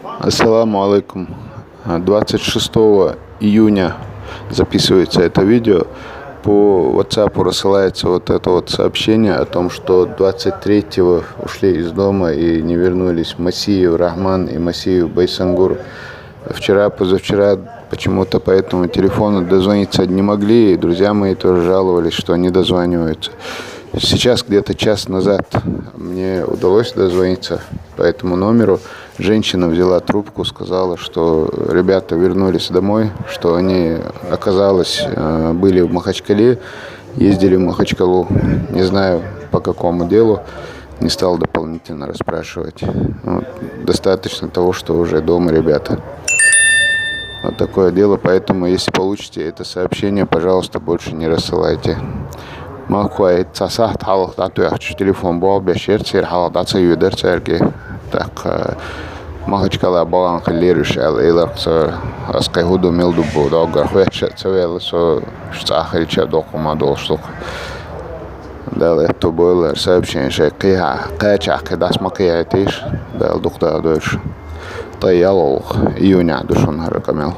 Ассаламу алейкум. 26 июня записывается это видео. По WhatsApp рассылается вот это вот сообщение о том, что 23-го ушли из дома и не вернулись Масиев Рахман и Масиев Байсангур. Позавчера почему-то по этому телефону дозвониться не могли, и друзья мои тоже жаловались, что не дозваниваются. Сейчас где-то час назад мне удалось дозвониться по этому номеру. Женщина взяла трубку, сказала, что ребята вернулись домой, что они, оказалось, были в Махачкале, ездили в Махачкалу, не знаю по какому делу, не стал дополнительно расспрашивать. Вот, достаточно того, что уже дома ребята. Вот такое дело, поэтому если получите это сообщение, пожалуйста, больше не рассылайте. Малквай цасахт халдату яхч телефон бол бешер сер халдатса юдер церги. Так Махачкала баган хилериш элэрцэ аскайхуду мелду бодагар хэчэ цэвэл со штахэлчэ докумадол штук. Дал это было сообщение, что качах кадас макиятиш дал доктор дойш. Таял июня душон харакамел.